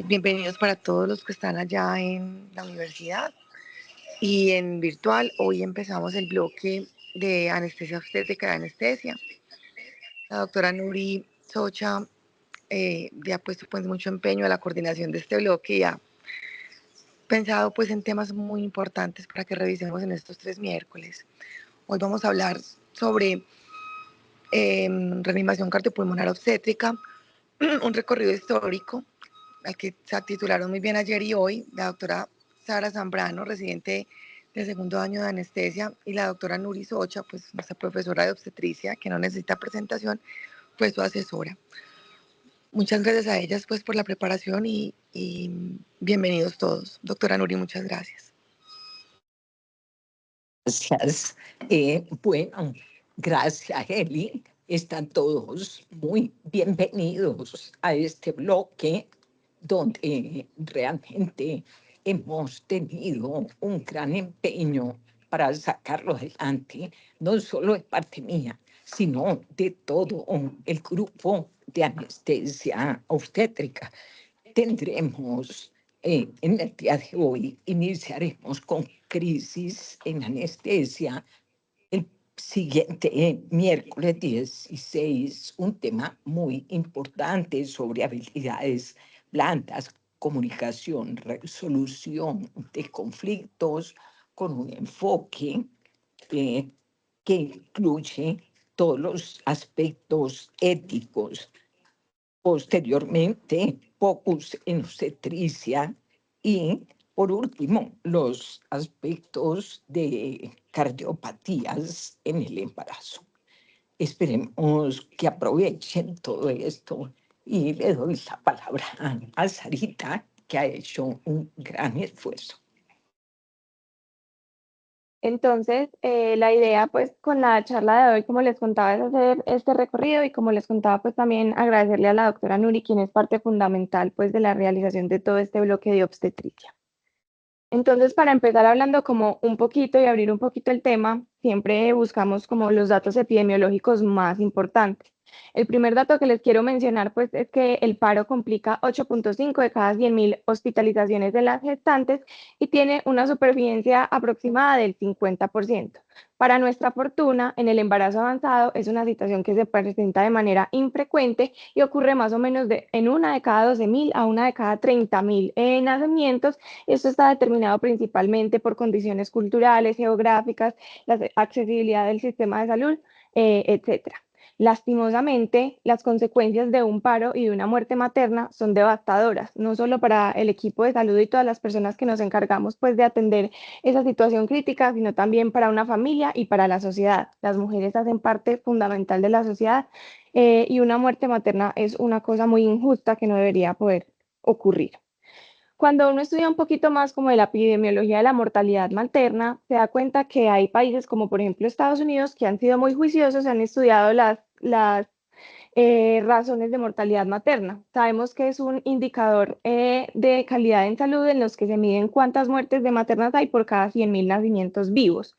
Bienvenidos para todos los que están allá en la universidad y en virtual. Hoy empezamos el bloque de anestesia obstétrica de anestesia. La doctora Nuri Socha ya ha puesto pues mucho empeño a la coordinación de este bloque y ha pensado pues en temas muy importantes para que revisemos en estos 3 miércoles. Hoy vamos a hablar sobre reanimación cardiopulmonar obstétrica, un recorrido histórico al que se titularon muy bien ayer y hoy, la doctora Sara Zambrano, residente del 2.º año de anestesia, y la doctora Nuri Socha, pues nuestra profesora de obstetricia, que no necesita presentación, fue su asesora. Muchas gracias a ellas pues por la preparación y bienvenidos todos. Doctora Nuri, muchas gracias. Gracias. Bueno, gracias, Eli. Están todos muy bienvenidos a este bloque donde realmente hemos tenido un gran empeño para sacarlo adelante, no solo de parte mía, sino de todo el grupo de anestesia obstétrica. Tendremos en el día de hoy, iniciaremos con crisis en anestesia. El siguiente miércoles 16, un tema muy importante sobre habilidades blandas, comunicación, resolución de conflictos, con un enfoque que incluye todos los aspectos éticos. Posteriormente, focus en obstetricia y, por último, los aspectos de cardiopatías en el embarazo. Esperemos que aprovechen todo esto y le doy la palabra a Sarita, que ha hecho un gran esfuerzo. Entonces, la idea pues con la charla de hoy, como les contaba, es hacer este recorrido y como les contaba pues también agradecerle a la doctora Nuri, quien es parte fundamental pues de la realización de todo este bloque de obstetricia. Entonces, para empezar hablando como un poquito y abrir un poquito el tema, siempre buscamos como los datos epidemiológicos más importantes. El primer dato que les quiero mencionar pues es que el paro complica 8.5 de cada 100.000 hospitalizaciones de las gestantes y tiene una supervivencia aproximada del 50%. Para nuestra fortuna, en el embarazo avanzado es una situación que se presenta de manera infrecuente y ocurre más o menos en una de cada 12.000 a una de cada 30.000 nacimientos. Esto está determinado principalmente por condiciones culturales, geográficas, la accesibilidad del sistema de salud, etcétera. Lastimosamente, las consecuencias de un paro y de una muerte materna son devastadoras, no solo para el equipo de salud y todas las personas que nos encargamos pues de atender esa situación crítica, sino también para una familia y para la sociedad. Las mujeres hacen parte fundamental de la sociedad y una muerte materna es una cosa muy injusta que no debería poder ocurrir. Cuando uno estudia un poquito más como de la epidemiología de la mortalidad materna, se da cuenta que hay países como por ejemplo Estados Unidos que han sido muy juiciosos, han estudiado las razones de mortalidad materna. Sabemos que es un indicador de calidad en salud en los que se miden cuántas muertes de maternas hay por cada 100.000 nacimientos vivos.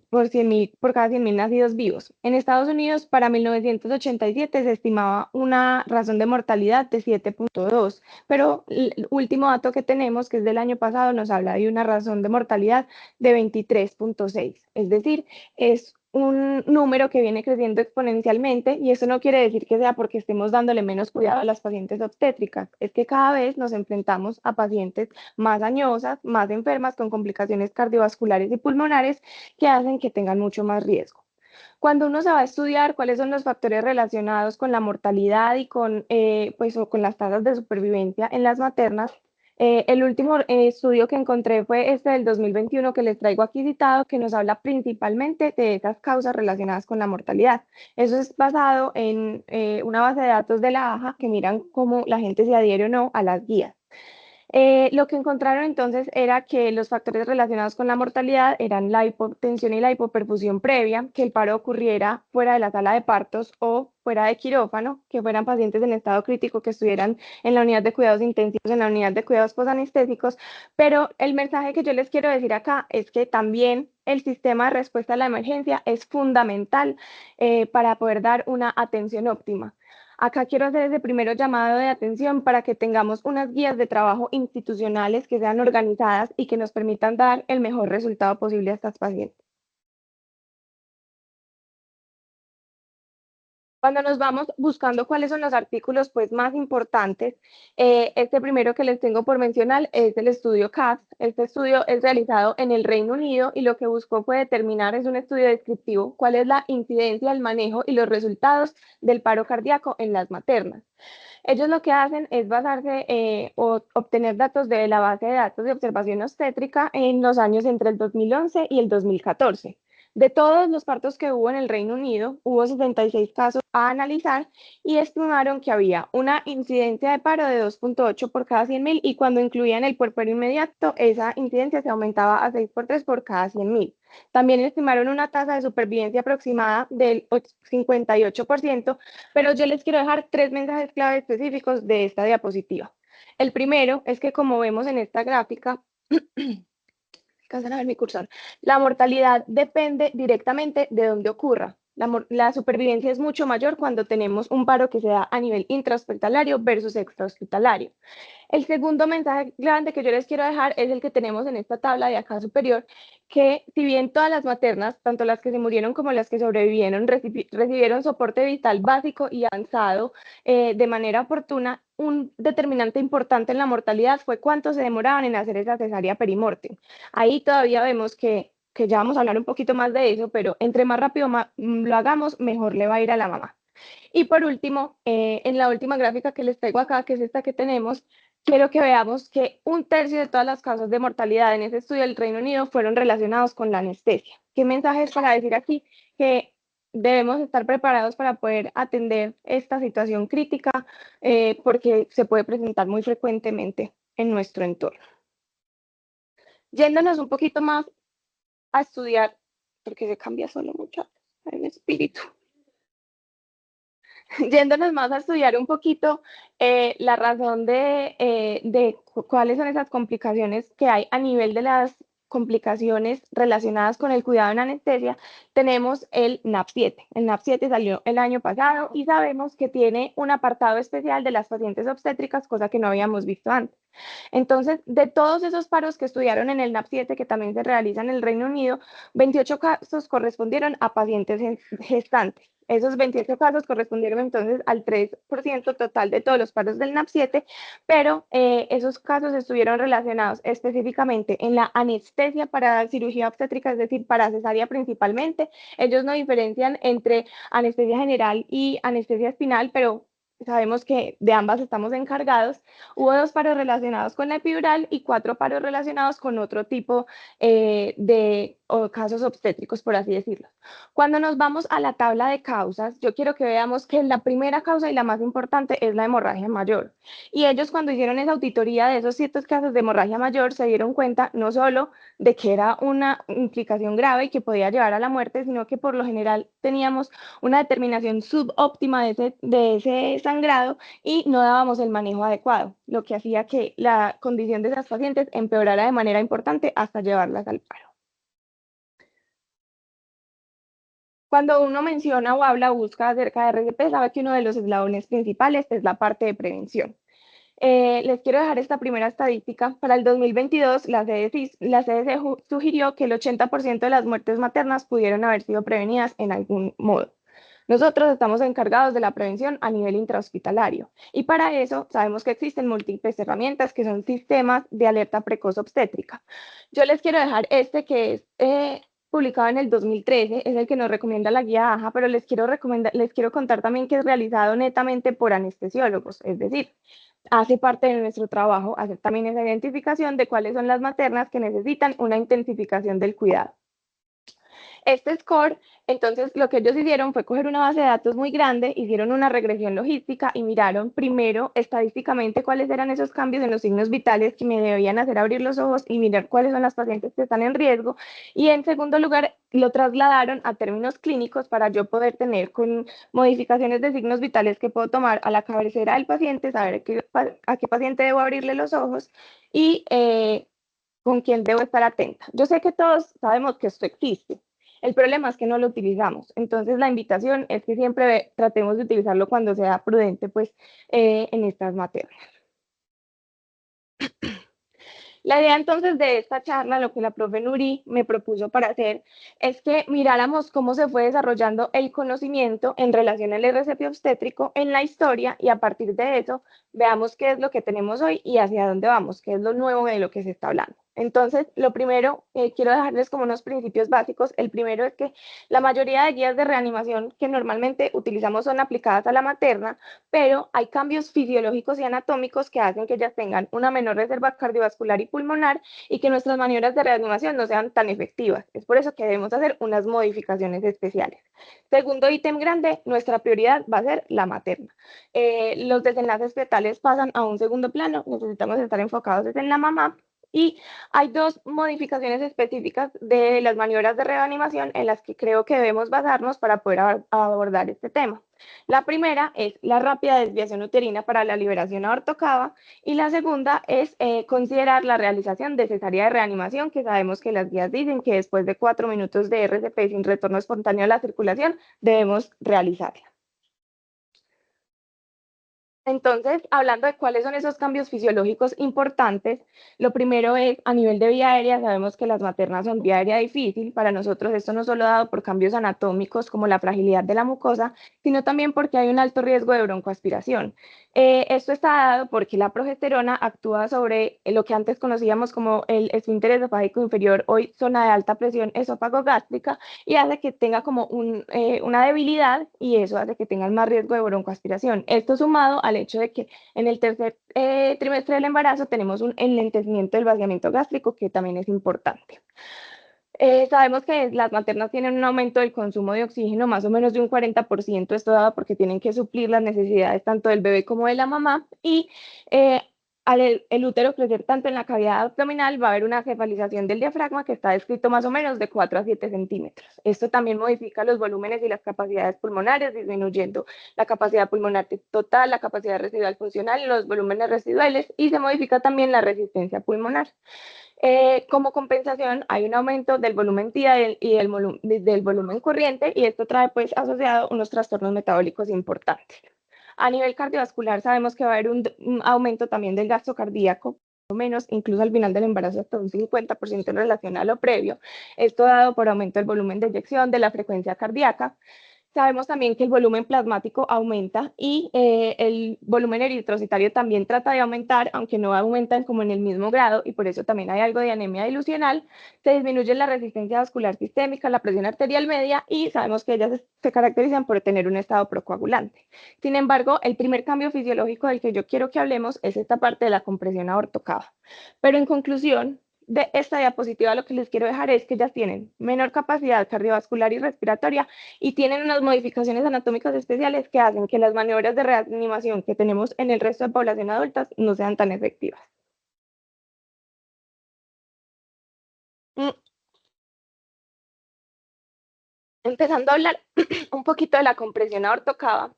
Por cada 100.000 nacidos vivos. En Estados Unidos, para 1987 se estimaba una razón de mortalidad de 7.2, pero el último dato que tenemos, que es del año pasado, nos habla de una razón de mortalidad de 23.6. Es decir, es un número que viene creciendo exponencialmente y eso no quiere decir que sea porque estemos dándole menos cuidado a las pacientes obstétricas, es que cada vez nos enfrentamos a pacientes más añosas, más enfermas con complicaciones cardiovasculares y pulmonares que hacen que tengan mucho más riesgo. Cuando uno se va a estudiar cuáles son los factores relacionados con la mortalidad y con las tasas de supervivencia en las maternas, el último estudio que encontré fue este del 2021 que les traigo aquí citado, que nos habla principalmente de esas causas relacionadas con la mortalidad. Eso es basado en una base de datos de la AJA que miran cómo la gente se adhiere o no a las guías. Lo que encontraron entonces era que los factores relacionados con la mortalidad eran la hipotensión y la hipoperfusión previa, que el paro ocurriera fuera de la sala de partos o fuera de quirófano, que fueran pacientes en estado crítico que estuvieran en la unidad de cuidados intensivos, en la unidad de cuidados posanestésicos, pero el mensaje que yo les quiero decir acá es que también el sistema de respuesta a la emergencia es fundamental para poder dar una atención óptima. Acá quiero hacer ese primero llamado de atención para que tengamos unas guías de trabajo institucionales que sean organizadas y que nos permitan dar el mejor resultado posible a estas pacientes. Cuando nos vamos buscando cuáles son los artículos pues, más importantes, este primero que les tengo por mencionar es el estudio CAPS. Este estudio es realizado en el Reino Unido y lo que buscó fue determinar, es un estudio descriptivo, cuál es la incidencia, el manejo y los resultados del paro cardíaco en las maternas. Ellos lo que hacen es basarse o obtener datos de la base de datos de observación obstétrica en los años entre el 2011 y el 2014. De todos los partos que hubo en el Reino Unido, hubo 66 casos a analizar y estimaron que había una incidencia de paro de 2.8 por cada 100.000 y cuando incluían el puerperio inmediato, esa incidencia se aumentaba a 6.3 por cada 100.000. También estimaron una tasa de supervivencia aproximada del 58%, pero yo les quiero dejar 3 mensajes clave específicos de esta diapositiva. El primero es que, como vemos en esta gráfica, alcanzan a ver mi cursor, la mortalidad depende directamente de dónde ocurra. La supervivencia es mucho mayor cuando tenemos un paro que se da a nivel intrahospitalario versus extrahospitalario. El segundo mensaje grande que yo les quiero dejar es el que tenemos en esta tabla de acá superior, que si bien todas las maternas, tanto las que se murieron como las que sobrevivieron, recibieron soporte vital básico y avanzado de manera oportuna, un determinante importante en la mortalidad fue cuánto se demoraban en hacer esa cesárea perimortem. Ahí todavía vemos que ya vamos a hablar un poquito más de eso, pero entre más rápido lo hagamos, mejor le va a ir a la mamá. Y por último, en la última gráfica que les traigo acá, que es esta que tenemos, quiero que veamos que 1/3 de todas las causas de mortalidad en ese estudio del Reino Unido fueron relacionados con la anestesia. ¿Qué mensaje es para decir aquí? Que debemos estar preparados para poder atender esta situación crítica porque se puede presentar muy frecuentemente en nuestro entorno. Yéndonos un poquito más a estudiar, porque se cambia solo mucho en espíritu. Yéndonos más a estudiar un poquito la razón de cuáles son esas complicaciones que hay a nivel de las complicaciones relacionadas con el cuidado en anestesia, tenemos el NAP7. El NAP7 salió el año pasado y sabemos que tiene un apartado especial de las pacientes obstétricas, cosa que no habíamos visto antes. Entonces, de todos esos paros que estudiaron en el NAP7, que también se realizan en el Reino Unido, 28 casos correspondieron a pacientes gestantes. Esos 28 casos correspondieron entonces al 3% total de todos los paros del NAP7, pero esos casos estuvieron relacionados específicamente en la anestesia para cirugía obstétrica, es decir, para cesárea principalmente. Ellos no diferencian entre anestesia general y anestesia espinal, pero sabemos que de ambas estamos encargados. Hubo 2 paros relacionados con la epidural y 4 paros relacionados con otro tipo de casos obstétricos, por así decirlo. Cuando nos vamos a la tabla de causas, yo quiero que veamos que la primera causa y la más importante es la hemorragia mayor. Y ellos cuando hicieron esa auditoría de esos 7 casos de hemorragia mayor se dieron cuenta no solo de que era una implicación grave y que podía llevar a la muerte, sino que por lo general teníamos una determinación subóptima de ese sangrado y no dábamos el manejo adecuado, lo que hacía que la condición de esas pacientes empeorara de manera importante hasta llevarlas al paro. Cuando uno menciona o habla o busca acerca de RCP, sabe que uno de los eslabones principales es la parte de prevención. Les quiero dejar esta primera estadística. Para el 2022, la CDC sugirió que el 80% de las muertes maternas pudieron haber sido prevenidas en algún modo. Nosotros estamos encargados de la prevención a nivel intrahospitalario y para eso sabemos que existen múltiples herramientas que son sistemas de alerta precoz obstétrica. Yo les quiero dejar este que es publicado en el 2013, es el que nos recomienda la guía AJA, pero les quiero contar también que es realizado netamente por anestesiólogos, es decir, hace parte de nuestro trabajo hacer también esa identificación de cuáles son las maternas que necesitan una intensificación del cuidado. Este score, entonces, lo que ellos hicieron fue coger una base de datos muy grande, hicieron una regresión logística y miraron primero estadísticamente cuáles eran esos cambios en los signos vitales que me debían hacer abrir los ojos y mirar cuáles son las pacientes que están en riesgo. Y en segundo lugar, lo trasladaron a términos clínicos para yo poder tener con modificaciones de signos vitales que puedo tomar a la cabecera del paciente, saber a qué paciente debo abrirle los ojos y con quién debo estar atenta. Yo sé que todos sabemos que esto existe. El problema es que no lo utilizamos. Entonces, la invitación es que siempre tratemos de utilizarlo cuando sea prudente, pues, en estas materias. La idea entonces de esta charla, lo que la profe Nuri me propuso para hacer, es que miráramos cómo se fue desarrollando el conocimiento en relación al RCP obstétrico en la historia y a partir de eso veamos qué es lo que tenemos hoy y hacia dónde vamos, qué es lo nuevo de lo que se está hablando. Entonces, lo primero, quiero dejarles como unos principios básicos. El primero es que la mayoría de guías de reanimación que normalmente utilizamos son aplicadas a la materna, pero hay cambios fisiológicos y anatómicos que hacen que ellas tengan una menor reserva cardiovascular y pulmonar y que nuestras maniobras de reanimación no sean tan efectivas. Es por eso que debemos hacer unas modificaciones especiales. Segundo ítem grande, nuestra prioridad va a ser la materna. Los desenlaces fetales pasan a un segundo plano, necesitamos estar enfocados en la mamá. Y hay dos modificaciones específicas de las maniobras de reanimación en las que creo que debemos basarnos para poder abordar este tema. La primera es la rápida desviación uterina para la liberación aortocava y la segunda es considerar la realización de cesárea de reanimación, que sabemos que las guías dicen que después de 4 minutos de RCP sin retorno espontáneo a la circulación debemos realizarla. Entonces, hablando de cuáles son esos cambios fisiológicos importantes, lo primero es a nivel de vía aérea, sabemos que las maternas son vía aérea difícil. Para nosotros esto no solo dado por cambios anatómicos como la fragilidad de la mucosa, sino también porque hay un alto riesgo de broncoaspiración. Esto está dado porque la progesterona actúa sobre lo que antes conocíamos como el esfínter esofágico inferior, hoy zona de alta presión esófago-gástrica, y hace que tenga como una debilidad y eso hace que tengan más riesgo de broncoaspiración. Esto sumado al hecho de que en el tercer trimestre del embarazo tenemos un enlentecimiento del vaciamiento gástrico que también es importante. Sabemos que las maternas tienen un aumento del consumo de oxígeno más o menos de un 40%, esto dado porque tienen que suplir las necesidades tanto del bebé como de la mamá y al el útero crecer tanto en la cavidad abdominal va a haber una cefalización del diafragma que está descrito más o menos de 4 a 7 centímetros. Esto también modifica los volúmenes y las capacidades pulmonares, disminuyendo la capacidad pulmonar total, la capacidad residual funcional, los volúmenes residuales y se modifica también la resistencia pulmonar. Como compensación hay un aumento del volumen TIA y del volumen corriente y esto trae pues asociado unos trastornos metabólicos importantes. A nivel cardiovascular sabemos que va a haber un aumento también del gasto cardíaco, menos, incluso al final del embarazo hasta un 50% en relación a lo previo. Esto dado por aumento del volumen de eyección, de la frecuencia cardíaca. Sabemos también que el volumen plasmático aumenta y el volumen eritrocitario también trata de aumentar, aunque no aumentan como en el mismo grado y por eso también hay algo de anemia dilucional. Se disminuye la resistencia vascular sistémica, la presión arterial media y sabemos que ellas se caracterizan por tener un estado procoagulante. Sin embargo, el primer cambio fisiológico del que yo quiero que hablemos es esta parte de la compresión aortocava. Pero en conclusión, de esta diapositiva lo que les quiero dejar es que ellas tienen menor capacidad cardiovascular y respiratoria y tienen unas modificaciones anatómicas especiales que hacen que las maniobras de reanimación que tenemos en el resto de población adulta no sean tan efectivas. Empezando a hablar un poquito de la compresión aortocava,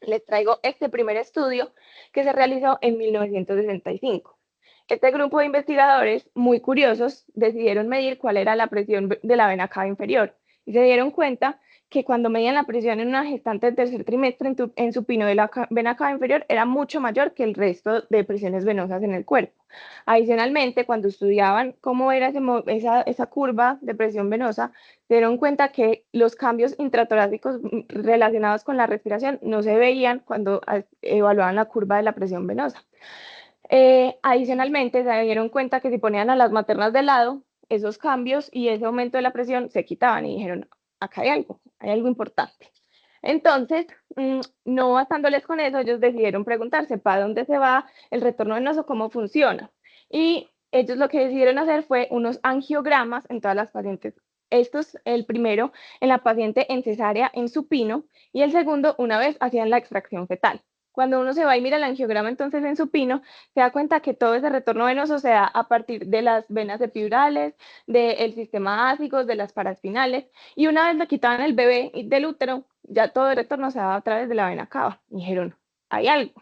les traigo este primer estudio que se realizó en 1965. Este grupo de investigadores, muy curiosos, decidieron medir cuál era la presión de la vena cava inferior y se dieron cuenta que cuando medían la presión en una gestante del tercer trimestre en supino de la vena cava inferior era mucho mayor que el resto de presiones venosas en el cuerpo. Adicionalmente, cuando estudiaban cómo era esa curva de presión venosa, se dieron cuenta que los cambios intratorácicos relacionados con la respiración no se veían cuando evaluaban la curva de la presión venosa. Adicionalmente, se dieron cuenta que si ponían a las maternas de lado, esos cambios y ese aumento de la presión se quitaban y dijeron, acá hay algo importante. Entonces, no bastándoles con eso, ellos decidieron preguntarse para dónde se va el retorno venoso, cómo funciona. Y ellos lo que decidieron hacer fue unos angiogramas en todas las pacientes. Esto es el primero en la paciente en cesárea en supino y el segundo una vez hacían la extracción fetal. Cuando uno se va y mira el angiograma entonces en supino, se da cuenta que todo ese retorno venoso se da a partir de las venas epidurales, del sistema ácido, de las paraspinales, y una vez le quitaban el bebé del útero, ya todo el retorno se daba a través de la vena cava. Dijeron, hay algo.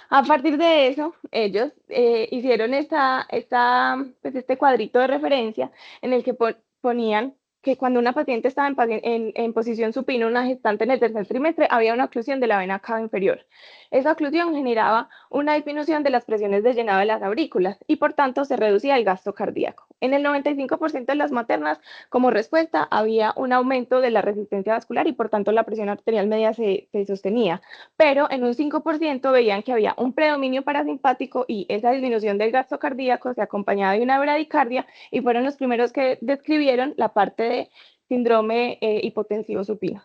A partir de eso, ellos hicieron este cuadrito de referencia en el que ponían que cuando una paciente estaba en posición supina, una gestante en el tercer trimestre, había una oclusión de la vena cava inferior. Esa oclusión generaba una disminución de las presiones de llenado de las aurículas y por tanto se reducía el gasto cardíaco. En el 95% de las maternas, como respuesta, había un aumento de la resistencia vascular y por tanto la presión arterial media se sostenía, pero en un 5% veían que había un predominio parasimpático y esa disminución del gasto cardíaco se acompañaba de una bradicardia y fueron los primeros que describieron la parte de síndrome hipotensivo supino.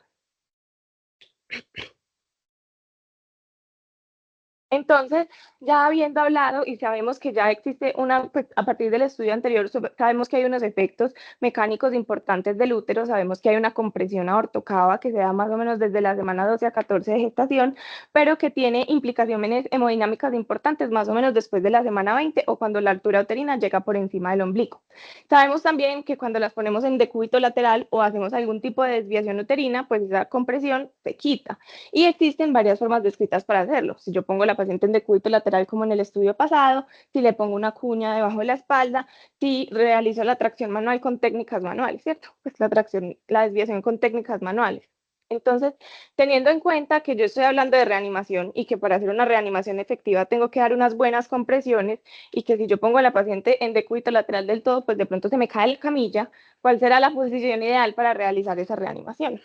Entonces, ya habiendo hablado y sabemos que ya existe pues, a partir del estudio anterior, sabemos que hay unos efectos mecánicos importantes del útero, sabemos que hay una compresión aortocava que se da más o menos desde la semana 12 a 14 de gestación, pero que tiene implicaciones hemodinámicas importantes más o menos después de la semana 20 o cuando la altura uterina llega por encima del ombligo. Sabemos también que cuando las ponemos en decúbito lateral o hacemos algún tipo de desviación uterina, pues esa compresión se quita. Y existen varias formas descritas para hacerlo. Si yo pongo la paciente en decúbito lateral como en el estudio pasado, si le pongo una cuña debajo de la espalda, si realizo la tracción manual con técnicas manuales, ¿cierto? Pues la desviación con técnicas manuales. Entonces, teniendo en cuenta que yo estoy hablando de reanimación y que para hacer una reanimación efectiva tengo que dar unas buenas compresiones y que si yo pongo a la paciente en decúbito lateral del todo, pues de pronto se me cae la camilla, ¿cuál será la posición ideal para realizar esa reanimación?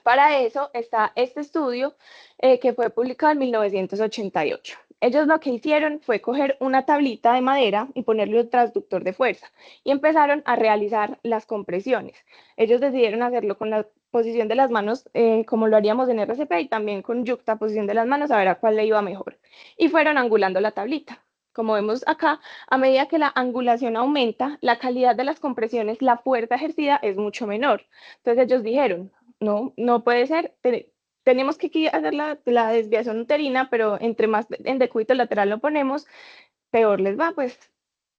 Para eso está este estudio que fue publicado en 1988. Ellos lo que hicieron fue coger una tablita de madera y ponerle un transductor de fuerza y empezaron a realizar las compresiones. Ellos decidieron hacerlo con la posición de las manos como lo haríamos en RCP y también con yuxtaposición de las manos a ver a cuál le iba mejor. Y fueron angulando la tablita. Como vemos acá, a medida que la angulación aumenta, la calidad de las compresiones, la fuerza ejercida es mucho menor. Entonces ellos dijeron, no puede ser. Tenemos que hacer la desviación uterina, pero entre más en decúbito lateral lo ponemos, peor les va, pues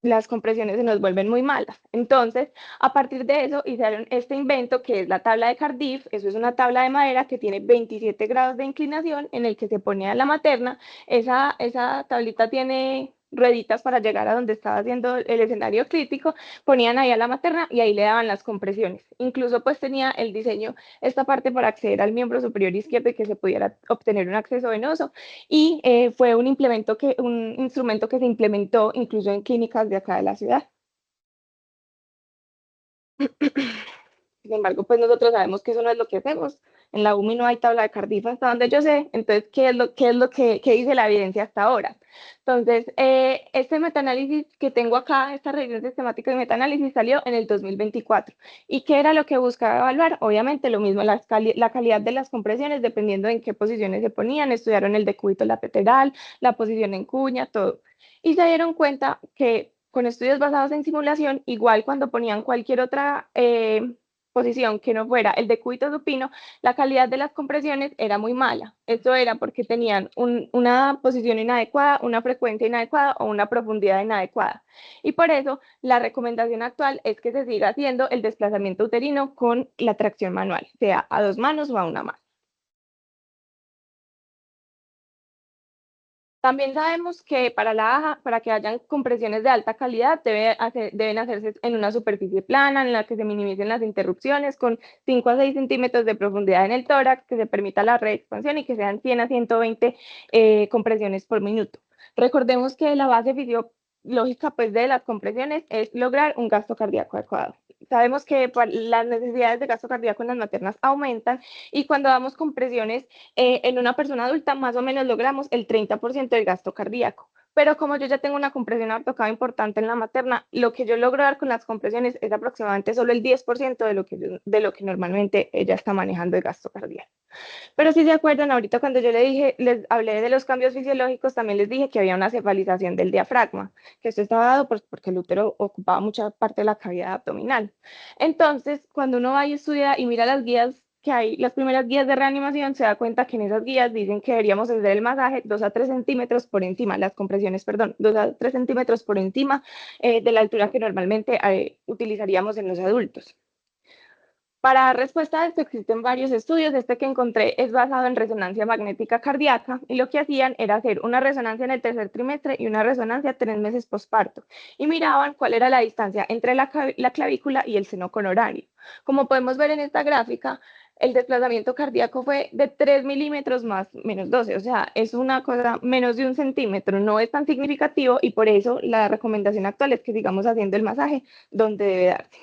las compresiones se nos vuelven muy malas. Entonces, a partir de eso, hicieron este invento que es la tabla de Cardiff. Eso es una tabla de madera que tiene 27 grados de inclinación en el que se ponía la materna. Esa tablita tiene rueditas para llegar a donde estaba haciendo el escenario crítico, ponían ahí a la materna y ahí le daban las compresiones. Incluso pues tenía el diseño, esta parte para acceder al miembro superior izquierdo y que se pudiera obtener un acceso venoso y fue un instrumento que se implementó incluso en clínicas de acá de la ciudad. Sin embargo, pues nosotros sabemos que eso no es lo que hacemos. En la UMI no hay tabla de Cardiff hasta donde yo sé. Entonces, ¿qué dice la evidencia hasta ahora? Entonces, este metaanálisis que tengo acá, esta revisión sistemática de metaanálisis salió en el 2024. ¿Y qué era lo que buscaba evaluar? Obviamente lo mismo, la calidad de las compresiones, dependiendo en qué posiciones se ponían. Estudiaron el decúbito lateral, la posición en cuña, todo. Y se dieron cuenta que con estudios basados en simulación, igual cuando ponían cualquier otra posición que no fuera el decúbito supino, la calidad de las compresiones era muy mala. Esto era porque tenían una posición inadecuada, una frecuencia inadecuada o una profundidad inadecuada. Y por eso la recomendación actual es que se siga haciendo el desplazamiento uterino con la tracción manual, sea a 2 manos o a una mano. También sabemos que para que hayan compresiones de alta calidad, deben hacerse en una superficie plana en la que se minimicen las interrupciones con 5 a 6 centímetros de profundidad en el tórax, que se permita la reexpansión y que sean 100 a 120 compresiones por minuto. Recordemos que la base fisiológica pues, de las compresiones es lograr un gasto cardíaco adecuado. Sabemos que las necesidades de gasto cardíaco en las maternas aumentan y cuando damos compresiones en una persona adulta más o menos logramos el 30% del gasto cardíaco. Pero como yo ya tengo una compresión aortocava importante en la materna, lo que yo logro dar con las compresiones es aproximadamente solo el 10% de lo que normalmente ella está manejando de gasto cardíaco. Pero si se acuerdan, ahorita cuando yo les hablé de los cambios fisiológicos, también les dije que había una cefalización del diafragma, que esto estaba dado porque el útero ocupaba mucha parte de la cavidad abdominal. Entonces, cuando uno va y estudia y mira las guías que hay, las primeras guías de reanimación, se da cuenta que en esas guías dicen que deberíamos hacer el masaje 2 a 3 centímetros por encima, las compresiones, perdón, 2 a 3 centímetros por encima de la altura que normalmente utilizaríamos en los adultos. Para dar respuesta a esto existen varios estudios. Este que encontré es basado en resonancia magnética cardíaca y lo que hacían era hacer una resonancia en el tercer trimestre y una resonancia 3 meses posparto y miraban cuál era la distancia entre la clavícula y el seno coronario. Como podemos ver en esta gráfica, el desplazamiento cardíaco fue de 3 milímetros más menos 12, o sea, es una cosa menos de 1 centímetro, no es tan significativo y por eso la recomendación actual es que sigamos haciendo el masaje donde debe darse.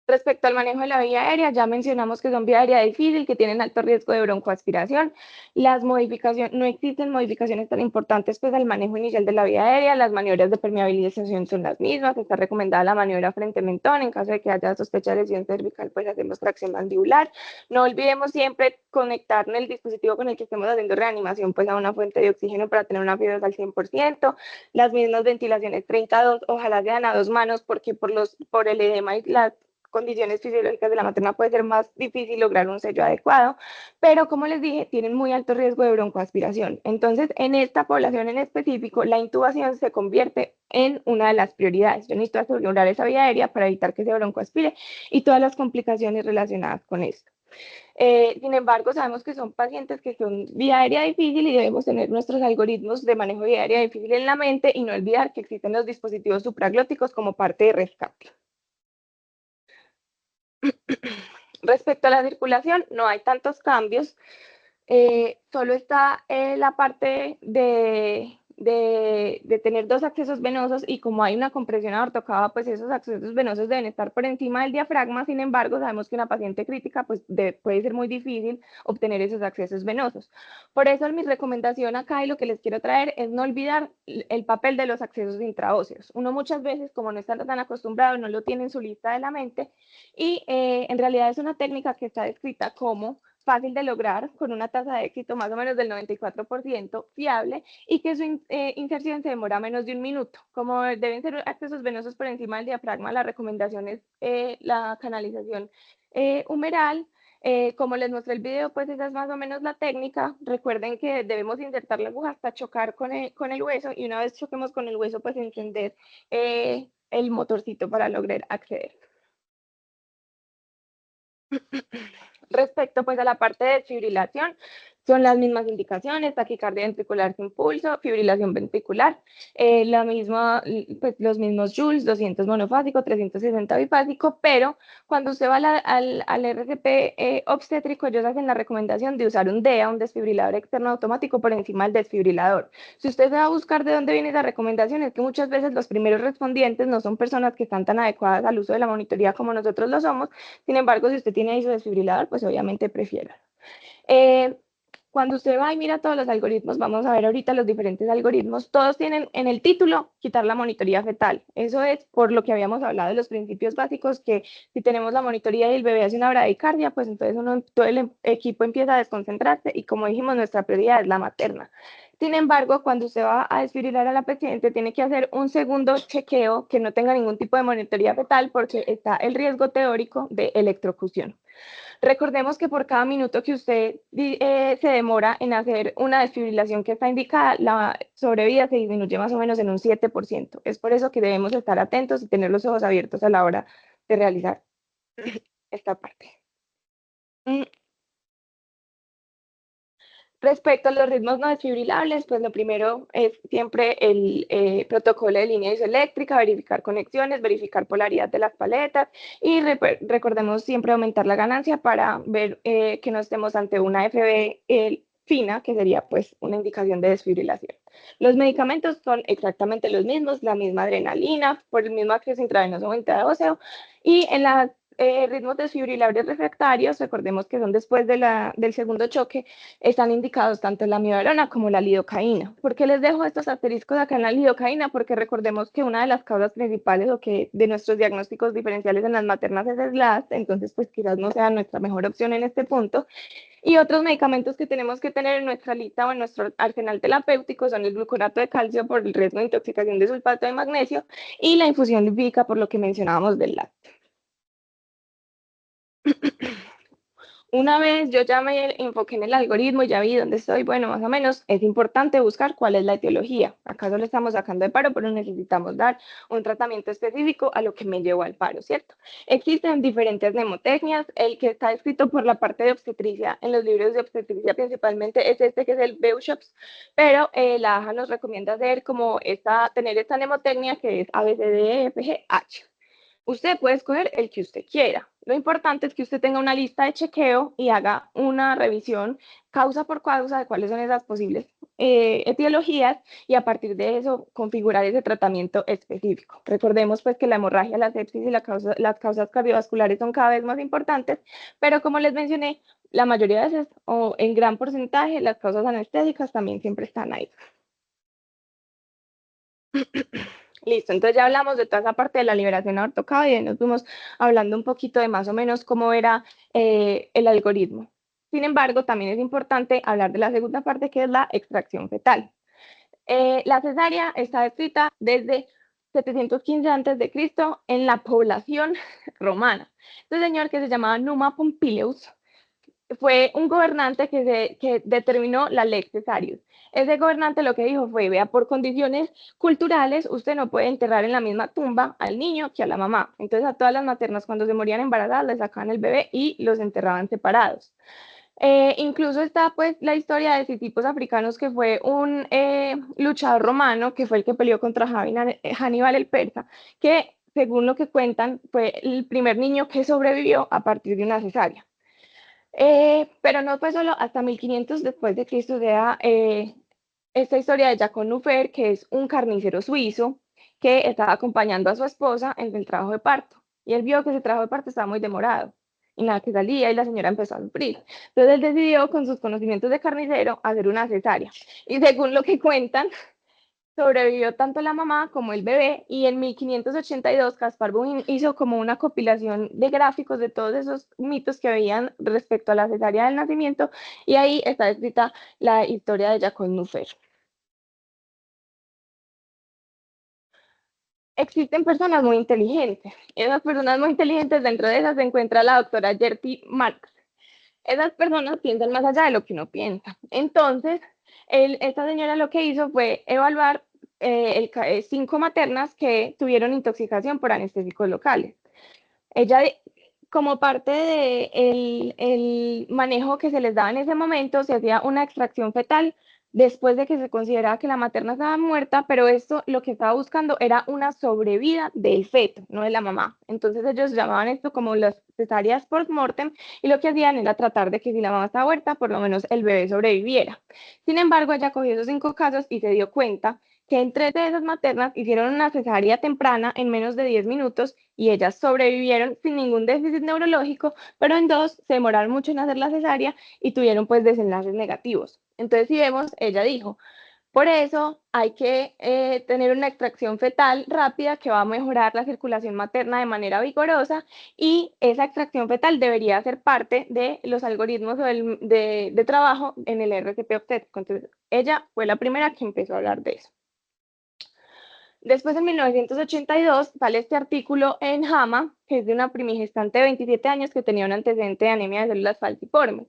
Respecto al manejo de la vía aérea, ya mencionamos que son vía aérea difícil, que tienen alto riesgo de broncoaspiración. Las modificaciones, no existen modificaciones tan importantes pues al manejo inicial de la vía aérea, las maniobras de permeabilización son las mismas, está recomendada la maniobra frente mentón, en caso de que haya sospecha de lesión cervical, pues hacemos tracción mandibular. No olvidemos siempre conectar en el dispositivo con el que estemos haciendo reanimación pues a una fuente de oxígeno para tener una fibra al 100%. Las mismas ventilaciones 32, ojalá sean a 2 manos, porque por el edema y las condiciones fisiológicas de la materna puede ser más difícil lograr un sello adecuado, pero como les dije, tienen muy alto riesgo de broncoaspiración. Entonces, en esta población en específico, la intubación se convierte en una de las prioridades. Yo necesito asegurar esa vía aérea para evitar que se broncoaspire y todas las complicaciones relacionadas con esto. Sin embargo, sabemos que son pacientes que son vía aérea difícil y debemos tener nuestros algoritmos de manejo de vía aérea difícil en la mente y no olvidar que existen los dispositivos supraglóticos como parte de rescate. Respecto a la circulación, no hay tantos cambios, solo está la parte de tener dos accesos venosos y como hay una compresión aortocava, pues esos accesos venosos deben estar por encima del diafragma. Sin embargo, sabemos que una paciente crítica pues puede ser muy difícil obtener esos accesos venosos. Por eso mi recomendación acá y lo que les quiero traer es no olvidar el papel de los accesos intraóseos. Uno muchas veces, como no está tan acostumbrado, no lo tiene en su lista de la mente y en realidad es una técnica que está descrita como fácil de lograr, con una tasa de éxito más o menos del 94%, fiable, y que su inserción se demora menos de 1 minuto. Como deben ser accesos venosos por encima del diafragma, la recomendación es la canalización humeral. Como les mostré el video, pues esa es más o menos la técnica. Recuerden que debemos insertar la aguja hasta chocar con el hueso y una vez choquemos con el hueso, pues encender el motorcito para lograr acceder. Respecto pues a la parte de desfibrilación, son las mismas indicaciones: taquicardia ventricular sin pulso, fibrilación ventricular, pues los mismos joules, 200 monofásico, 360 bifásico, pero cuando usted va al RCP obstétrico, ellos hacen la recomendación de usar un DEA, un desfibrilador externo automático, por encima del desfibrilador. Si usted se va a buscar de dónde viene esa recomendación, es que muchas veces los primeros respondientes no son personas que están tan adecuadas al uso de la monitoría como nosotros lo somos. Sin embargo, si usted tiene ahí su desfibrilador, pues obviamente prefiera. Cuando usted va y mira todos los algoritmos, vamos a ver ahorita los diferentes algoritmos, todos tienen en el título quitar la monitoría fetal. Eso es por lo que habíamos hablado de los principios básicos, que si tenemos la monitoría y el bebé hace una bradicardia, pues entonces todo el equipo empieza a desconcentrarse y, como dijimos, nuestra prioridad es la materna. Sin embargo, cuando usted va a desfibrilar a la paciente, tiene que hacer un segundo chequeo que no tenga ningún tipo de monitoría fetal, porque está el riesgo teórico de electrocución. Recordemos que por cada minuto que usted se demora en hacer una desfibrilación que está indicada, la sobrevida se disminuye más o menos en un 7%. Es por eso que debemos estar atentos y tener los ojos abiertos a la hora de realizar esta parte. Respecto a los ritmos no desfibrilables, pues lo primero es siempre el protocolo de línea isoeléctrica, verificar conexiones, verificar polaridad de las paletas y recordemos siempre aumentar la ganancia para ver que no estemos ante una FB fina, que sería pues una indicación de desfibrilación. Los medicamentos son exactamente los mismos, la misma adrenalina, por el mismo acceso intravenoso o intraóseo, y en las ritmos desfibrilables refractarios, recordemos que son después del segundo choque, están indicados tanto la amiodarona como la lidocaína. ¿Por qué les dejo estos asteriscos acá en la lidocaína? Porque recordemos que una de las causas principales o que de nuestros diagnósticos diferenciales en las maternas es SLAS, entonces pues quizás no sea nuestra mejor opción en este punto. Y otros medicamentos que tenemos que tener en nuestra lista o en nuestro arsenal terapéutico son el gluconato de calcio por el riesgo de intoxicación de sulfato de magnesio y la infusión lipídica por lo que mencionábamos del lácteo. Una vez yo ya me enfoqué en el algoritmo y ya vi dónde estoy, bueno, más o menos es importante buscar cuál es la etiología. ¿Acaso le estamos sacando de paro, pero necesitamos dar un tratamiento específico a lo que me llevó al paro, ¿cierto? Existen diferentes mnemotecnias. El que está escrito por la parte de obstetricia en los libros de obstetricia principalmente es este, que es el Beuchops, pero la AJA nos recomienda hacer como tener esta mnemotecnia que es A, B, C, D, E, F, G, H. Usted puede escoger el que usted quiera. Lo importante es que usted tenga una lista de chequeo y haga una revisión causa por causa de cuáles son esas posibles etiologías, y a partir de eso configurar ese tratamiento específico. Recordemos pues que la hemorragia, la sepsis y las causas cardiovasculares son cada vez más importantes, pero como les mencioné, la mayoría de veces o en gran porcentaje las causas anestésicas también siempre están ahí. Listo, entonces ya hablamos de toda esa parte de la liberación aortocava y ahí nos fuimos hablando un poquito de más o menos cómo era el algoritmo. Sin embargo, también es importante hablar de la segunda parte, que es la extracción fetal. La cesárea está descrita desde 715 a.C. en la población romana. Este señor, que se llamaba Numa Pompilius, fue un gobernante que determinó la lex Caesarius. Ese gobernante lo que dijo fue: vea, por condiciones culturales, usted no puede enterrar en la misma tumba al niño que a la mamá. Entonces a todas las maternas, cuando se morían embarazadas, les sacaban el bebé y los enterraban separados. Incluso está pues la historia de Sisyphos africanos, que fue un luchador romano, que fue el que peleó contra Hannibal el persa, que según lo que cuentan fue el primer niño que sobrevivió a partir de una cesárea. Pero no fue solo hasta 1500 después de Cristo, sea esta historia de Jacques Nufer, que es un carnicero suizo que estaba acompañando a su esposa en el trabajo de parto. Y él vio que ese trabajo de parto estaba muy demorado y nada que salía, y la señora empezó a sufrir. Entonces él decidió, con sus conocimientos de carnicero, hacer una cesárea. Y según lo que cuentan, sobrevivió tanto la mamá como el bebé, y en 1582 Caspar Buin hizo como una compilación de gráficos de todos esos mitos que habían respecto a la cesárea del nacimiento, y ahí está escrita la historia de Jacob Nufer. Existen personas muy inteligentes. Esas personas muy inteligentes, dentro de esas se encuentra la doctora Gertie Marx. Esas personas piensan más allá de lo que uno piensa. Entonces, esta señora lo que hizo fue evaluar 5 maternas que tuvieron intoxicación por anestésicos locales. Ella, como parte del manejo que se les daba en ese momento, se hacía una extracción fetal después de que se consideraba que la materna estaba muerta, pero esto lo que estaba buscando era una sobrevida del feto, no de la mamá. Entonces ellos llamaban esto como las cesáreas post-mortem, y lo que hacían era tratar de que, si la mamá estaba muerta, por lo menos el bebé sobreviviera. Sin embargo, ella cogió esos 5 casos y se dio cuenta que en 3 de esas maternas hicieron una cesárea temprana en menos de 10 minutos y ellas sobrevivieron sin ningún déficit neurológico, pero en 2 se demoraron mucho en hacer la cesárea y tuvieron pues desenlaces negativos. Entonces, si vemos, ella dijo: por eso hay que tener una extracción fetal rápida que va a mejorar la circulación materna de manera vigorosa, y esa extracción fetal debería ser parte de los algoritmos de trabajo en el RCP obstétrico. Entonces, ella fue la primera que empezó a hablar de eso. Después, en 1982, sale este artículo en JAMA, que es de una primigestante de 27 años que tenía un antecedente de anemia de células falciformes.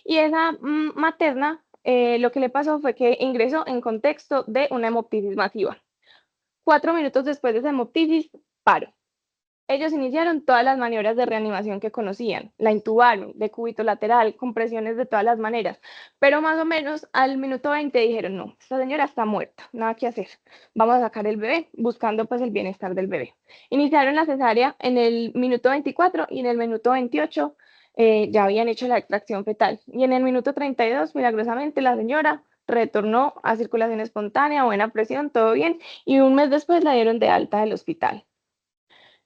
Y esa materna, lo que le pasó fue que ingresó en contexto de una hemoptisis masiva. 4 minutos después de esa hemoptisis, paro. Ellos iniciaron todas las maniobras de reanimación que conocían, la intubaron, decúbito lateral, compresiones de todas las maneras, pero más o menos al minuto 20 dijeron: no, esta señora está muerta, nada que hacer, vamos a sacar el bebé, buscando pues el bienestar del bebé. Iniciaron la cesárea en el minuto 24, y en el minuto 28 ya habían hecho la extracción fetal, y en el minuto 32, milagrosamente, la señora retornó a circulación espontánea, buena presión, todo bien, y un mes después la dieron de alta del hospital.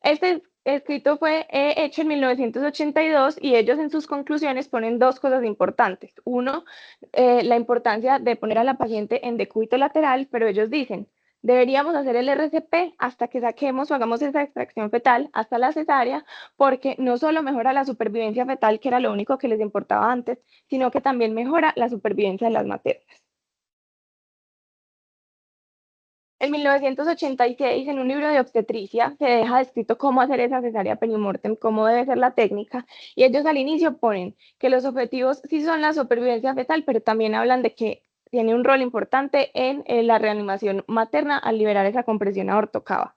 Este escrito fue hecho en 1982, y ellos en sus conclusiones ponen 2 cosas importantes. Uno, la importancia de poner a la paciente en decúbito lateral, pero ellos dicen: deberíamos hacer el RCP hasta que saquemos o hagamos esa extracción fetal, hasta la cesárea, porque no solo mejora la supervivencia fetal, que era lo único que les importaba antes, sino que también mejora la supervivencia de las maternas. En 1986, en un libro de obstetricia, se deja descrito cómo hacer esa cesárea perimortem, cómo debe ser la técnica, y ellos al inicio ponen que los objetivos sí son la supervivencia fetal, pero también hablan de que tiene un rol importante en la reanimación materna al liberar esa compresión aortocava.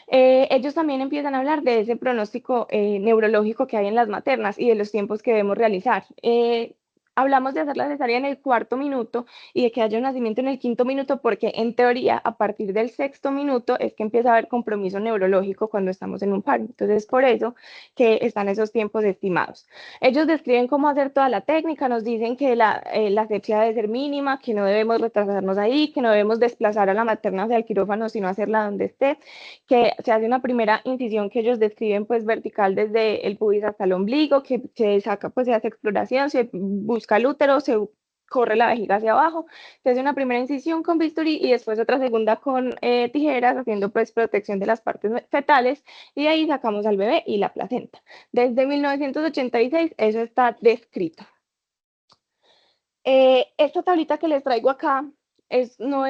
Ellos también empiezan a hablar de ese pronóstico neurológico que hay en las maternas y de los tiempos que debemos realizar. Hablamos de hacer la cesárea en el cuarto minuto y de que haya un nacimiento en el quinto minuto porque en teoría a partir del sexto minuto es que empieza a haber compromiso neurológico cuando estamos en un paro. Entonces por eso que están esos tiempos estimados. Ellos describen cómo hacer toda la técnica, nos dicen que la asepsia debe ser mínima, que no debemos retrasarnos ahí, que no debemos desplazar a la materna hacia el quirófano, sino hacerla donde esté, que se hace una primera incisión que ellos describen pues vertical desde el pubis hasta el ombligo, que se saca, pues se hace exploración, se busca el útero, se corre la vejiga hacia abajo, se hace una primera incisión con bisturí y después otra segunda con tijeras, haciendo pues protección de las partes fetales, y de ahí sacamos al bebé y la placenta. Desde 1986 eso está descrito. Esta tablita que les traigo acá no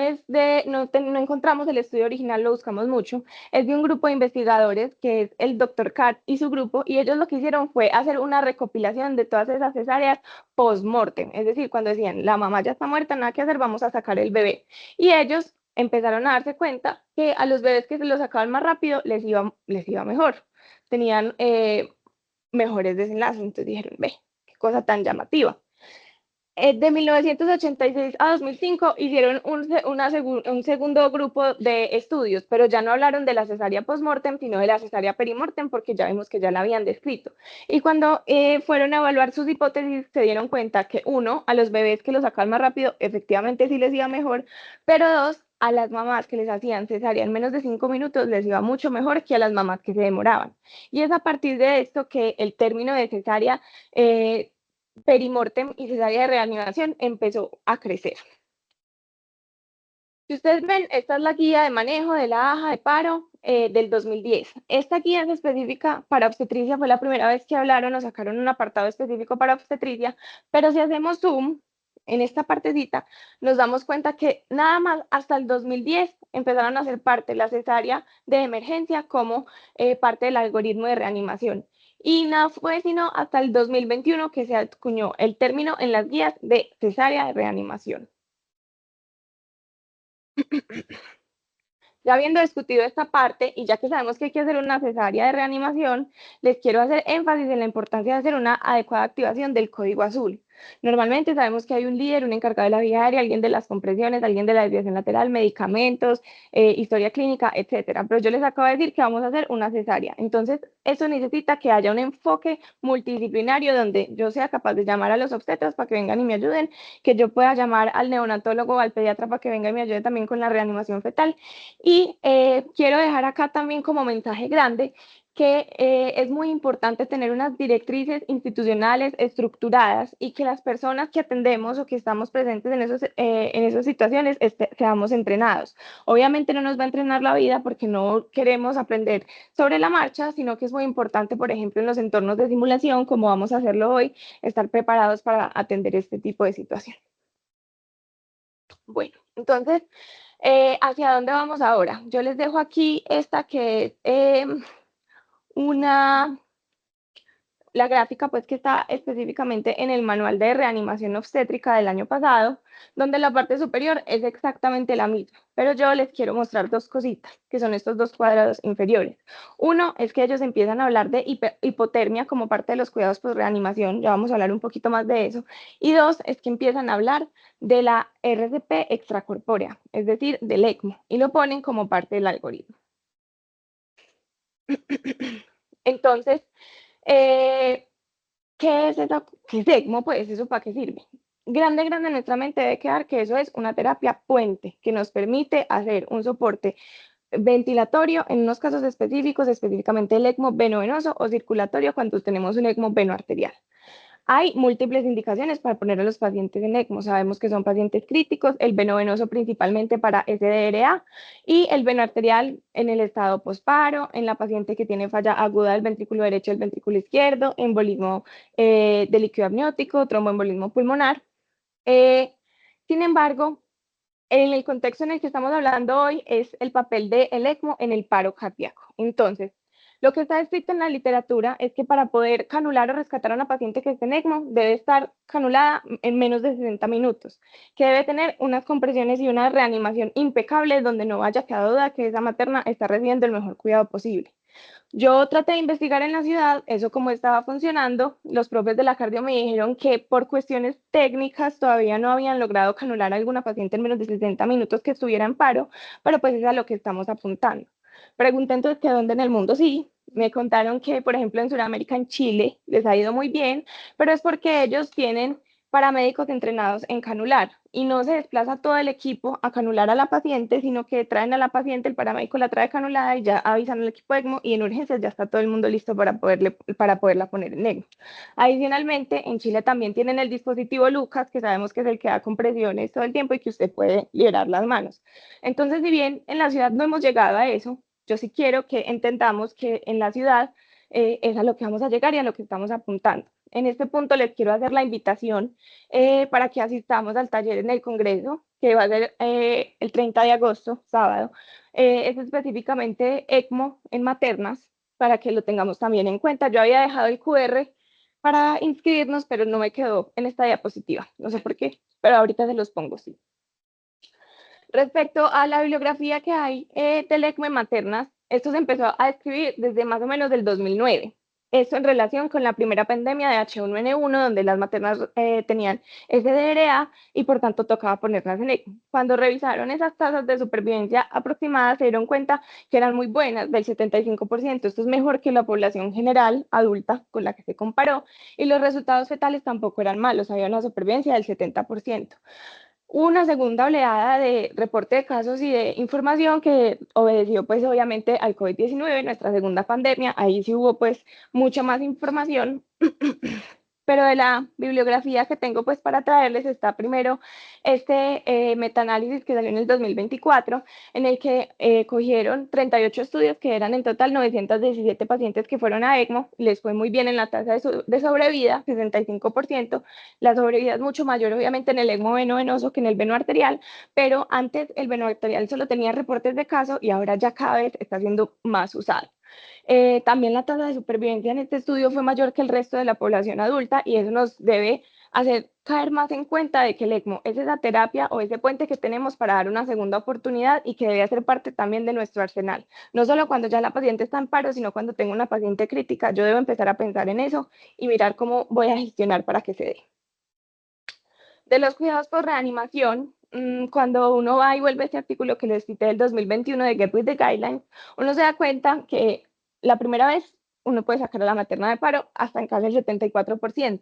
encontramos el estudio original, lo buscamos mucho, es de un grupo de investigadores que es el Dr. Katz y su grupo, y ellos lo que hicieron fue hacer una recopilación de todas esas cesáreas post-mortem, es decir, cuando decían, la mamá ya está muerta, nada que hacer, vamos a sacar el bebé. Y ellos empezaron a darse cuenta que a los bebés que se los sacaban más rápido les iba mejor, tenían mejores desenlaces, entonces dijeron, ve, qué cosa tan llamativa. De 1986 a 2005 hicieron un segundo grupo de estudios, pero ya no hablaron de la cesárea postmortem, sino de la cesárea perimortem, porque ya vimos que ya la habían descrito. Y cuando fueron a evaluar sus hipótesis, se dieron cuenta que uno, a los bebés que los sacaban más rápido, efectivamente sí les iba mejor, pero dos, a las mamás que les hacían cesárea en menos de 5 minutos les iba mucho mejor que a las mamás que se demoraban. Y es a partir de esto que el término de cesárea perimortem y cesárea de reanimación empezó a crecer. Si ustedes ven, esta es la guía de manejo de la AJA de paro del 2010. Esta guía es específica para obstetricia, fue la primera vez que hablaron o sacaron un apartado específico para obstetricia, pero si hacemos zoom en esta partecita, nos damos cuenta que nada más hasta el 2010 empezaron a hacer parte la cesárea de emergencia como parte del algoritmo de reanimación. Y nada fue sino hasta el 2021 que se acuñó el término en las guías de cesárea de reanimación. Ya habiendo discutido esta parte y ya que sabemos que hay que hacer una cesárea de reanimación, les quiero hacer énfasis en la importancia de hacer una adecuada activación del código azul. Normalmente sabemos que hay un líder, un encargado de la vía aérea, alguien de las compresiones, alguien de la desviación lateral, medicamentos, historia clínica, etcétera. Pero yo les acabo de decir que vamos a hacer una cesárea. Entonces, eso necesita que haya un enfoque multidisciplinario donde yo sea capaz de llamar a los obstetras para que vengan y me ayuden, que yo pueda llamar al neonatólogo o al pediatra para que venga y me ayude también con la reanimación fetal. Y quiero dejar acá también como mensaje grande que es muy importante tener unas directrices institucionales estructuradas y que las personas que atendemos o que estamos presentes en esas situaciones seamos entrenados. Obviamente no nos va a entrenar la vida porque no queremos aprender sobre la marcha, sino que es muy importante, por ejemplo, en los entornos de simulación, como vamos a hacerlo hoy, estar preparados para atender este tipo de situaciones. Bueno, entonces, ¿hacia dónde vamos ahora? Yo les dejo aquí esta que es la gráfica pues que está específicamente en el manual de reanimación obstétrica del año pasado, donde la parte superior es exactamente la misma, pero yo les quiero mostrar dos cositas, que son estos dos cuadrados inferiores. Uno es que ellos empiezan a hablar de hipotermia como parte de los cuidados post reanimación, ya vamos a hablar un poquito más de eso, y dos es que empiezan a hablar de la RCP extracorpórea, es decir, del ECMO, y lo ponen como parte del algoritmo. Entonces, ¿qué es eso? ¿Qué es ECMO? Pues eso para qué sirve. Grande en nuestra mente debe quedar que eso es una terapia puente que nos permite hacer un soporte ventilatorio en unos casos específicos, específicamente el ECMO venovenoso o circulatorio cuando tenemos un ECMO venoarterial. Hay múltiples indicaciones para poner a los pacientes en ECMO. Sabemos que son pacientes críticos, el venovenoso principalmente para SDRA y el venoarterial en el estado posparo, en la paciente que tiene falla aguda del ventrículo derecho y del ventrículo izquierdo, embolismo de líquido amniótico, tromboembolismo pulmonar. Sin embargo, En el contexto en el que estamos hablando hoy es el papel del ECMO en el paro cardíaco. Entonces, lo que está escrito en la literatura es que para poder canular o rescatar a una paciente que esté en ECMO, debe estar canulada en menos de 60 minutos, que debe tener unas compresiones y una reanimación impecable donde no haya quedado duda que esa materna está recibiendo el mejor cuidado posible. Yo traté de investigar en la ciudad eso cómo estaba funcionando. Los profes de la cardio me dijeron que por cuestiones técnicas todavía no habían logrado canular a alguna paciente en menos de 60 minutos que estuviera en paro, pero pues es a lo que estamos apuntando. Pregunté entonces que dónde en el mundo sí. Me contaron que, por ejemplo, en Sudamérica, en Chile, les ha ido muy bien, pero es porque ellos tienen paramédicos entrenados en canular y no se desplaza todo el equipo a canular a la paciente, sino que traen a la paciente, el paramédico la trae canulada y ya avisan al equipo ECMO y en urgencias ya está todo el mundo listo para poderla poner en ECMO. Adicionalmente, en Chile también tienen el dispositivo Lucas, que sabemos que es el que da compresiones todo el tiempo y que usted puede liberar las manos. Entonces, si bien en la ciudad no hemos llegado a eso, yo sí quiero que entendamos que en la ciudad es a lo que vamos a llegar y a lo que estamos apuntando. En este punto les quiero hacer la invitación para que asistamos al taller en el Congreso, que va a ser el 30 de agosto, sábado. Es específicamente ECMO en maternas, para que lo tengamos también en cuenta. Yo había dejado el QR para inscribirnos, pero no me quedó en esta diapositiva. No sé por qué, pero ahorita se los pongo, sí. Respecto a la bibliografía que hay del ECMO en maternas, esto se empezó a escribir desde más o menos del 2009. Esto en relación con la primera pandemia de H1N1, donde las maternas tenían SDRA y por tanto tocaba ponerlas en ECMO. Cuando revisaron esas tasas de supervivencia aproximadas, se dieron cuenta que eran muy buenas, del 75%. Esto es mejor que la población general adulta con la que se comparó, y los resultados fetales tampoco eran malos, había una supervivencia del 70%. Una segunda oleada de reporte de casos y de información que obedeció pues obviamente al COVID-19, nuestra segunda pandemia. Ahí sí hubo pues mucha más información. Pero de la bibliografía que tengo pues para traerles está primero este metaanálisis que salió en el 2024, en el que cogieron 38 estudios que eran en total 917 pacientes que fueron a ECMO, les fue muy bien en la tasa de sobrevida, 65%, la sobrevida es mucho mayor obviamente en el ECMO veno-venoso que en el veno arterial, pero antes el veno arterial solo tenía reportes de caso y ahora ya cada vez está siendo más usado. También la tasa de supervivencia en este estudio fue mayor que el resto de la población adulta y eso nos debe hacer caer más en cuenta de que el ECMO es esa terapia o ese puente que tenemos para dar una segunda oportunidad y que debe hacer parte también de nuestro arsenal. No solo cuando ya la paciente está en paro, sino cuando tengo una paciente crítica. Yo debo empezar a pensar en eso y mirar cómo voy a gestionar para que se dé. De los cuidados por reanimación, cuando uno va y vuelve este artículo que les cité del 2021 de Get With The Guidelines, uno se da cuenta que la primera vez uno puede sacar a la materna de paro hasta en casi el 74%,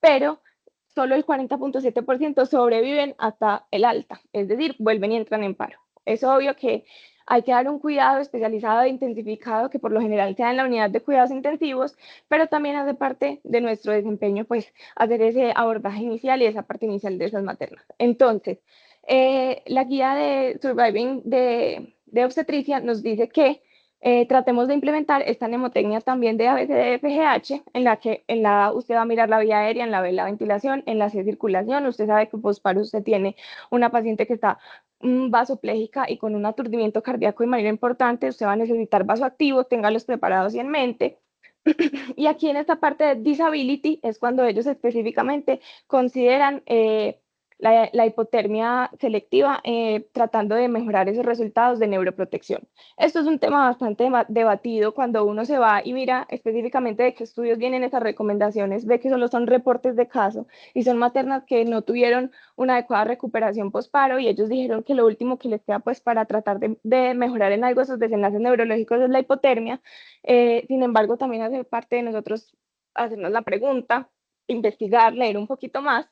pero solo el 40.7% sobreviven hasta el alta, es decir, vuelven y entran en paro. Es obvio que hay que dar un cuidado especializado e intensificado que por lo general sea en la unidad de cuidados intensivos, pero también hace parte de nuestro desempeño, pues, hacer ese abordaje inicial y esa parte inicial de esas maternas. Entonces, la guía de Surviving de obstetricia nos dice que tratemos de implementar esta mnemotecnia también de ABCDFGH, en la que usted va a mirar la vía aérea, en la B la ventilación, en la C circulación. Usted sabe que posparo usted tiene una paciente que está vasopléjica y con un aturdimiento cardíaco de manera importante, usted va a necesitar vasoactivos, téngalos preparados y en mente. Y aquí en esta parte de disability es cuando ellos específicamente consideran la hipotermia selectiva, tratando de mejorar esos resultados de neuroprotección. Esto es un tema bastante debatido cuando uno se va y mira específicamente de qué estudios vienen esas recomendaciones, ve que solo son reportes de caso y son maternas que no tuvieron una adecuada recuperación posparo y ellos dijeron que lo último que les queda pues para tratar de mejorar en algo esos desenlaces neurológicos es la hipotermia. Sin embargo, también hace parte de nosotros hacernos la pregunta, investigar, leer un poquito más.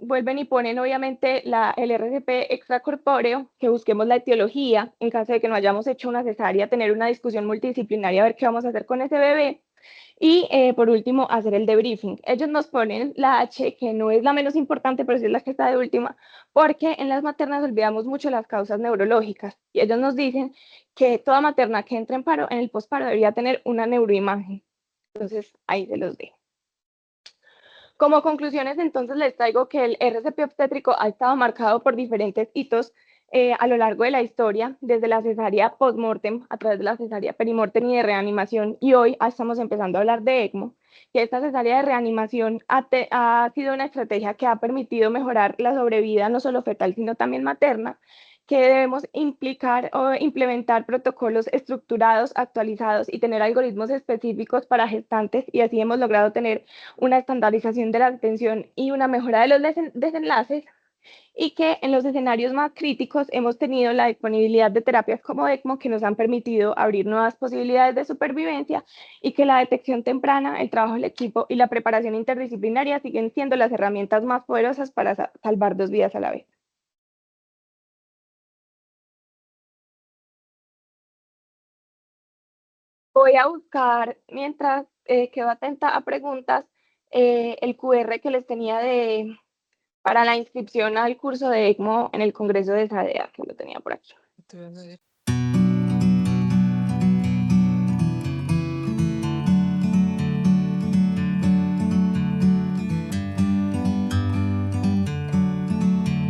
Vuelven y ponen obviamente el RCP extracorpóreo, que busquemos la etiología en caso de que no hayamos hecho una cesárea, tener una discusión multidisciplinaria, a ver qué vamos a hacer con ese bebé. Y por último, hacer el debriefing. Ellos nos ponen la H, que no es la menos importante, pero sí es la que está de última, porque en las maternas olvidamos mucho las causas neurológicas. Y ellos nos dicen que toda materna que entre en paro, en el posparo, debería tener una neuroimagen. Entonces, ahí se los dejo. Como conclusiones, entonces les traigo que el RCP obstétrico ha estado marcado por diferentes hitos a lo largo de la historia, desde la cesárea post-mortem, a través de la cesárea perimortem y de reanimación, y hoy estamos empezando a hablar de ECMO, que esta cesárea de reanimación ha sido una estrategia que ha permitido mejorar la sobrevida no solo fetal, sino también materna, que debemos implicar o implementar protocolos estructurados, actualizados y tener algoritmos específicos para gestantes, y así hemos logrado tener una estandarización de la atención y una mejora de los desenlaces, y que en los escenarios más críticos hemos tenido la disponibilidad de terapias como ECMO que nos han permitido abrir nuevas posibilidades de supervivencia, y que la detección temprana, el trabajo del equipo y la preparación interdisciplinaria siguen siendo las herramientas más poderosas para salvar 2 vidas a la vez. Voy a buscar, mientras quedo atenta a preguntas, el QR que les tenía para la inscripción al curso de ECMO en el Congreso de SADEA, que lo tenía por aquí.